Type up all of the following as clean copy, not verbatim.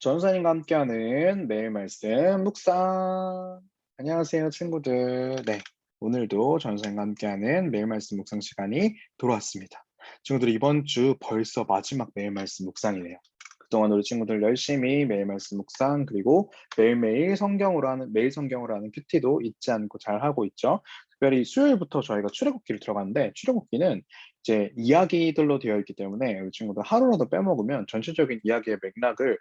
전사님과 함께하는 매일 말씀 묵상. 안녕하세요, 친구들. 네, 오늘도 전사님과 함께하는 매일 말씀 묵상 시간이 돌아왔습니다. 친구들, 이번 주 벌써 마지막 매일 말씀 묵상이네요. 그동안 우리 친구들 열심히 매일 말씀 묵상, 그리고 매일 성경으로 하는 큐티도 잊지 않고 잘 하고 있죠. 특별히 수요일부터 저희가 출애굽기를 들어갔는데, 출애굽기는 이제 이야기들로 되어 있기 때문에 우리 친구들 하루라도 빼먹으면 전체적인 이야기의 맥락을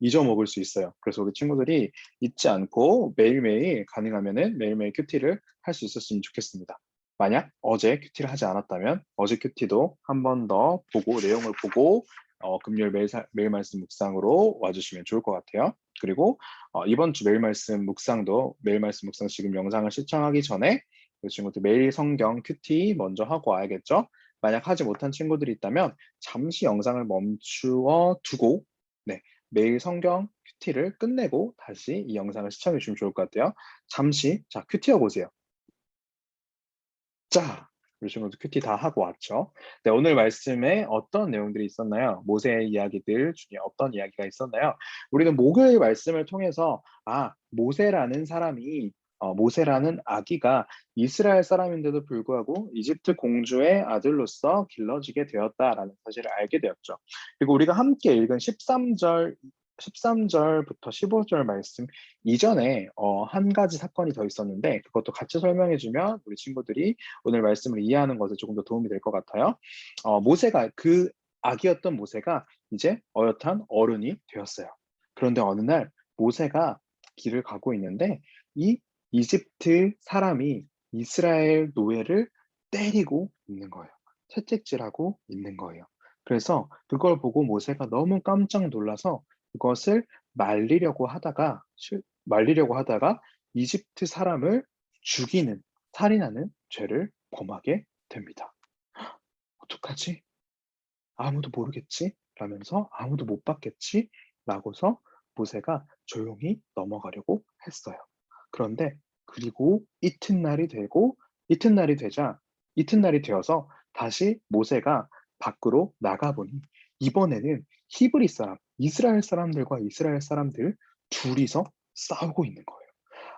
잊어먹을 수 있어요. 그래서 우리 친구들이 잊지 않고 매일매일 가능하면은 매일매일 큐티를 할 수 있었으면 좋겠습니다. 만약 어제 큐티를 하지 않았다면 어제 큐티도 한 번 더 보고 내용을 보고 금요일 매일 말씀 묵상으로 와주시면 좋을 것 같아요. 그리고 이번 주 매일 말씀 묵상 지금 영상을 시청하기 전에 우리 친구들 매일 성경 큐티 먼저 하고 와야겠죠? 만약 하지 못한 친구들이 있다면 잠시 영상을 멈추어 두고 네, 매일 성경 큐티를 끝내고 다시 이 영상을 시청해 주시면 좋을 것 같아요. 잠시 자 큐티하고 오세요. 자, 우리 친구들 큐티 다 하고 왔죠? 네, 오늘 말씀에 어떤 내용들이 있었나요? 모세의 이야기들 중에 어떤 이야기가 있었나요? 우리는 목요일 말씀을 통해서 모세라는 아기가 이스라엘 사람인데도 불구하고 이집트 공주의 아들로서 길러지게 되었다라는 사실을 알게 되었죠. 그리고 우리가 함께 읽은 13절부터 15절 말씀 이전에 한 가지 사건이 더 있었는데 그것도 같이 설명해 주면 우리 친구들이 오늘 말씀을 이해하는 것에 조금 더 도움이 될 것 같아요. 그 아기였던 모세가 이제 어엿한 어른이 되었어요. 그런데 어느 날 모세가 길을 가고 있는데 이 이집트 사람이 이스라엘 노예를 때리고 있는 거예요. 채찍질하고 있는 거예요. 그래서 그걸 보고 모세가 너무 깜짝 놀라서 그것을 말리려고 하다가 이집트 사람을 살인하는 죄를 범하게 됩니다. 어떡하지? 아무도 모르겠지? 라면서 아무도 못 봤겠지? 라고서 모세가 조용히 넘어가려고 했어요. 그런데 그리고 이튿날이 되자 이튿날이 되어서 다시 모세가 밖으로 나가보니 이번에는 히브리 사람, 이스라엘 사람들과 이스라엘 사람들 둘이서 싸우고 있는 거예요.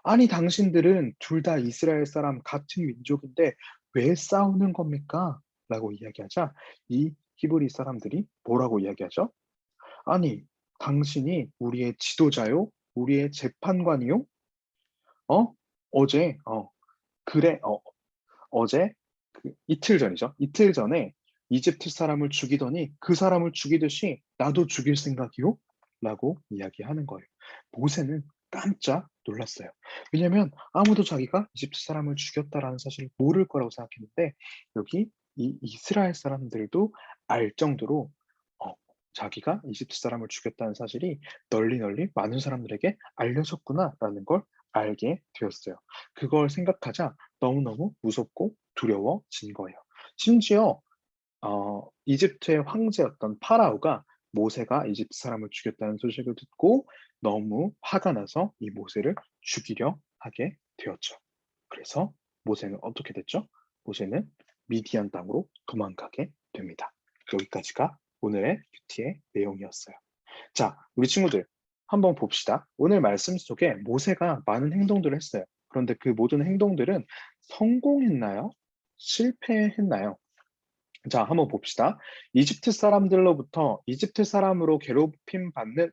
아니, 당신들은 둘 다 이스라엘 사람 같은 민족인데 왜 싸우는 겁니까? 라고 이야기하자 이 히브리 사람들이 뭐라고 이야기하죠? 아니, 당신이 우리의 지도자요? 우리의 재판관이요? 어? 어제, 그래, 어제, 이틀 전이죠. 이틀 전에 이집트 사람을 죽이더니 그 사람을 죽이듯이 나도 죽일 생각이요? 라고 이야기하는 거예요. 모세는 깜짝 놀랐어요. 왜냐면 아무도 자기가 이집트 사람을 죽였다라는 사실을 모를 거라고 생각했는데 여기 이 이스라엘 사람들도 알 정도로 어, 자기가 이집트 사람을 죽였다는 사실이 널리 널리 많은 사람들에게 알려졌구나라는 걸 알게 되었어요. 그걸 생각하자 너무너무 무섭고 두려워진 거예요. 심지어 이집트의 황제였던 파라오가 모세가 이집트 사람을 죽였다는 소식을 듣고 너무 화가 나서 이 모세를 죽이려 하게 되었죠. 그래서 모세는 어떻게 됐죠? 모세는 미디안 땅으로 도망가게 됩니다. 여기까지가 오늘의 큐티의 내용이었어요. 자, 우리 친구들 한번 봅시다. 오늘 말씀 속에 모세가 많은 행동들을 했어요. 그런데 그 모든 행동들은 성공했나요? 실패했나요? 자, 한번 봅시다. 이집트 사람으로 괴롭힘 받는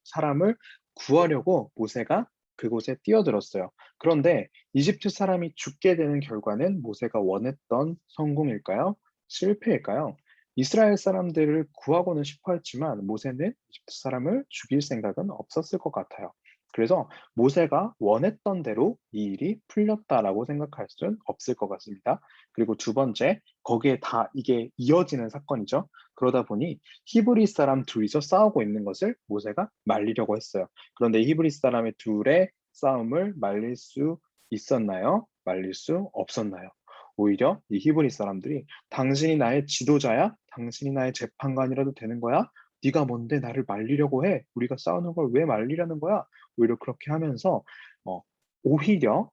사람을 구하려고 모세가 그곳에 뛰어들었어요. 그런데 이집트 사람이 죽게 되는 결과는 모세가 원했던 성공일까요? 실패일까요? 이스라엘 사람들을 구하고는 싶어 했지만 모세는 이집트 사람을 죽일 생각은 없었을 것 같아요. 그래서 모세가 원했던 대로 이 일이 풀렸다라고 생각할 수는 없을 것 같습니다. 그리고 두 번째, 거기에 다 이게 이어지는 사건이죠. 그러다 보니 히브리 사람 둘이서 싸우고 있는 것을 모세가 말리려고 했어요. 그런데 히브리 사람의 둘의 싸움을 말릴 수 있었나요? 말릴 수 없었나요? 오히려 이 히브리 사람들이 당신이 나의 지도자야? 당신이 나의 재판관이라도 되는 거야? 네가 뭔데 나를 말리려고 해? 우리가 싸우는 걸 왜 말리려는 거야? 오히려 그렇게 하면서 어, 오히려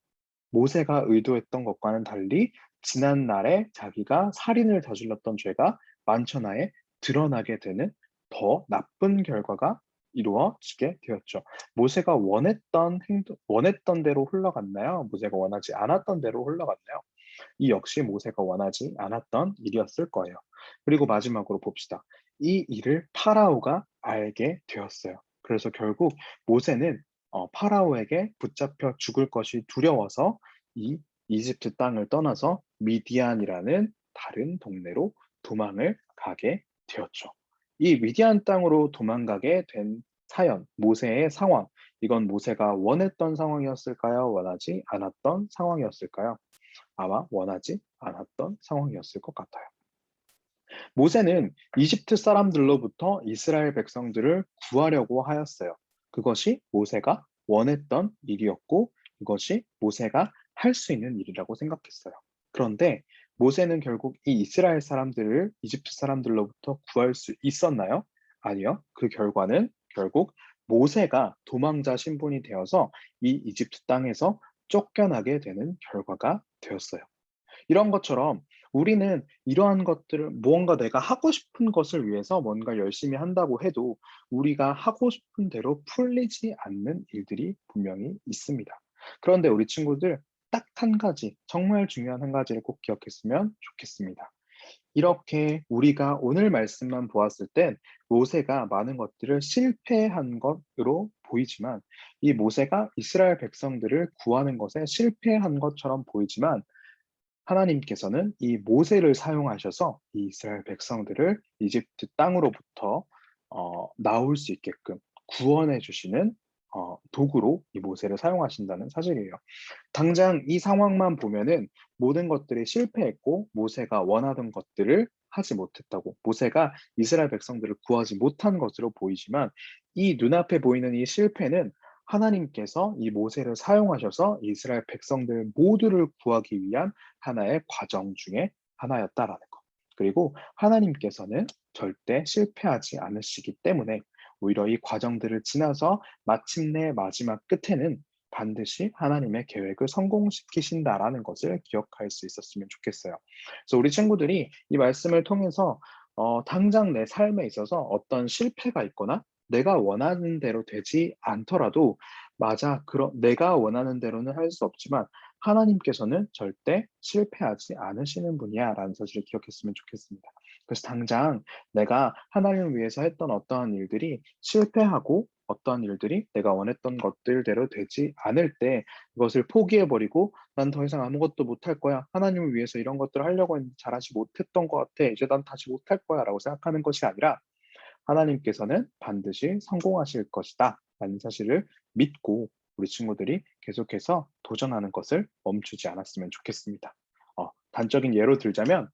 모세가 의도했던 것과는 달리 지난날에 자기가 살인을 저질렀던 죄가 만천하에 드러나게 되는 더 나쁜 결과가 이루어지게 되었죠. 모세가 원했던 대로 흘러갔나요? 모세가 원하지 않았던 대로 흘러갔나요? 이 역시 모세가 원하지 않았던 일이었을 거예요. 그리고 마지막으로 봅시다. 이 일을 파라오가 알게 되었어요. 그래서 결국 모세는 파라오에게 붙잡혀 죽을 것이 두려워서 이 이집트 땅을 떠나서 미디안이라는 다른 동네로 도망을 가게 되었죠. 이 미디안 땅으로 도망가게 된 사연, 모세의 상황, 이건 모세가 원했던 상황이었을까요? 원하지 않았던 상황이었을까요? 아마 원하지 않았던 상황이었을 것 같아요. 모세는 이집트 사람들로부터 이스라엘 백성들을 구하려고 하였어요. 그것이 모세가 원했던 일이었고, 이것이 모세가 할 수 있는 일이라고 생각했어요. 그런데 모세는 결국 이 이스라엘 사람들을 이집트 사람들로부터 구할 수 있었나요? 아니요. 그 결과는 결국 모세가 도망자 신분이 되어서 이 이집트 땅에서 쫓겨나게 되는 결과가 되었어요. 이런 것처럼 우리는 이러한 것들을 무언가 내가 하고 싶은 것을 위해서 뭔가 열심히 한다고 해도 우리가 하고 싶은 대로 풀리지 않는 일들이 분명히 있습니다. 그런데 우리 친구들 딱 한 가지, 정말 중요한 한 가지를 꼭 기억했으면 좋겠습니다. 이렇게 우리가 오늘 말씀만 보았을 땐 모세가 많은 것들을 실패한 것으로 보이지만 이 모세가 이스라엘 백성들을 구하는 것에 실패한 것처럼 보이지만 하나님께서는 이 모세를 사용하셔서 이 이스라엘 백성들을 이집트 땅으로부터 나올 수 있게끔 구원해 주시는 도구로 이 모세를 사용하신다는 사실이에요. 당장 이 상황만 보면은 모든 것들이 실패했고 모세가 원하던 것들을 하지 못했다고, 모세가 이스라엘 백성들을 구하지 못한 것으로 보이지만 이 눈앞에 보이는 이 실패는 하나님께서 이 모세를 사용하셔서 이스라엘 백성들 모두를 구하기 위한 하나의 과정 중에 하나였다라는 것. 그리고 하나님께서는 절대 실패하지 않으시기 때문에 오히려 이 과정들을 지나서 마침내 마지막 끝에는 반드시 하나님의 계획을 성공시키신다라는 것을 기억할 수 있었으면 좋겠어요. 그래서 우리 친구들이 이 말씀을 통해서 당장 내 삶에 있어서 어떤 실패가 있거나 내가 원하는 대로 되지 않더라도 맞아, 내가 원하는 대로는 할 수 없지만 하나님께서는 절대 실패하지 않으시는 분이야라는 사실을 기억했으면 좋겠습니다. 그래서 당장 내가 하나님을 위해서 했던 어떠한 일들이 실패하고 어떤 일들이 내가 원했던 것들대로 되지 않을 때 그것을 포기해버리고 난 더 이상 아무것도 못할 거야. 하나님을 위해서 이런 것들을 하려고 했는데 잘하지 못했던 것 같아. 이제 난 다시 못할 거야. 라고 생각하는 것이 아니라 하나님께서는 반드시 성공하실 것이다. 라는 사실을 믿고 우리 친구들이 계속해서 도전하는 것을 멈추지 않았으면 좋겠습니다. 단적인 예로 들자면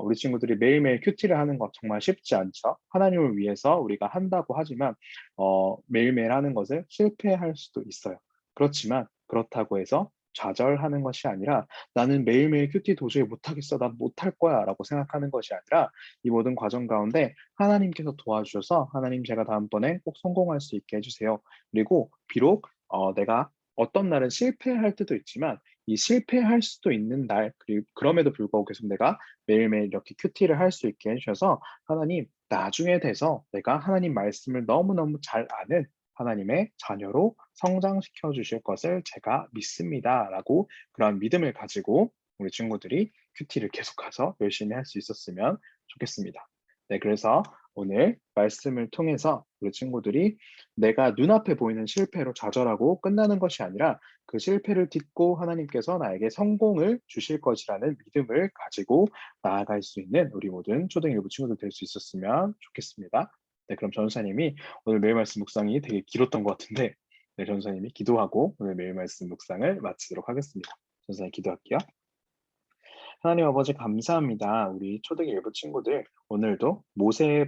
우리 친구들이 매일매일 큐티를 하는 것 정말 쉽지 않죠. 하나님을 위해서 우리가 한다고 하지만 매일매일 하는 것을 실패할 수도 있어요. 그렇지만 그렇다고 해서 좌절하는 것이 아니라 나는 매일매일 큐티 도저히 못하겠어, 난 못할 거야 라고 생각하는 것이 아니라 이 모든 과정 가운데 하나님께서 도와주셔서 하나님 제가 다음번에 꼭 성공할 수 있게 해주세요. 그리고 비록 내가 어떤 날은 실패할 때도 있지만 이 실패할 수도 있는 날, 그리고 그럼에도 불구하고 계속 내가 매일매일 이렇게 큐티를 할 수 있게 해주셔서 하나님 나중에 돼서 내가 하나님 말씀을 너무너무 잘 아는 하나님의 자녀로 성장시켜 주실 것을 제가 믿습니다. 라고 그런 믿음을 가지고 우리 친구들이 큐티를 계속해서 열심히 할 수 있었으면 좋겠습니다. 네, 그래서 오늘 말씀을 통해서 우리 친구들이 내가 눈앞에 보이는 실패로 좌절하고 끝나는 것이 아니라 그 실패를 딛고 하나님께서 나에게 성공을 주실 것이라는 믿음을 가지고 나아갈 수 있는 우리 모든 초등일부 친구들 될 수 있었으면 좋겠습니다. 네, 그럼 전사님이 오늘 매일 말씀 묵상이 되게 길었던 것 같은데, 네, 전사님이 기도하고 오늘 매일 말씀 묵상을 마치도록 하겠습니다. 전사님 기도할게요. 하나님 아버지 감사합니다. 우리 초등 일부 친구들 오늘도 모세의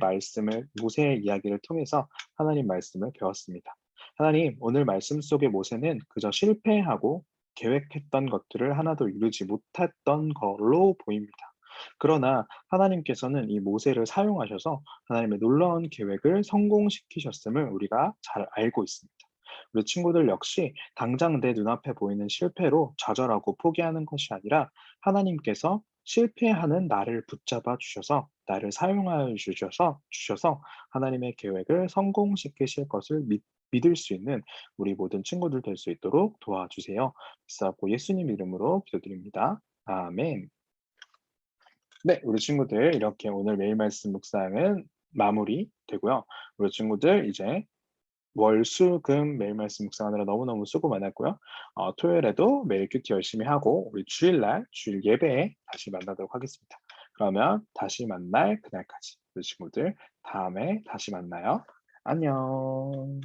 이야기를 통해서 하나님 말씀을 배웠습니다. 하나님, 오늘 말씀 속의 모세는 그저 실패하고 계획했던 것들을 하나도 이루지 못했던 걸로 보입니다. 그러나 하나님께서는 이 모세를 사용하셔서 하나님의 놀라운 계획을 성공시키셨음을 우리가 잘 알고 있습니다. 우리 친구들 역시 당장 내 눈앞에 보이는 실패로 좌절하고 포기하는 것이 아니라 하나님께서 실패하는 나를 붙잡아 주셔서 나를 사용하여 주셔서 하나님의 계획을 성공시키실 것을 믿을 수 있는 우리 모든 친구들 될 수 있도록 도와주세요. 기도하고 예수님 이름으로 기도드립니다. 아멘. 네, 우리 친구들 이렇게 오늘 매일 말씀 묵상은 마무리되고요. 우리 친구들 이제 월, 수, 금 매일 말씀 묵상하느라 너무너무 수고 많았고요. 토요일에도 매일 큐티 열심히 하고 우리 주일날 주일 예배에 다시 만나도록 하겠습니다. 그러면 다시 만날 그날까지 우리 친구들 다음에 다시 만나요. 안녕.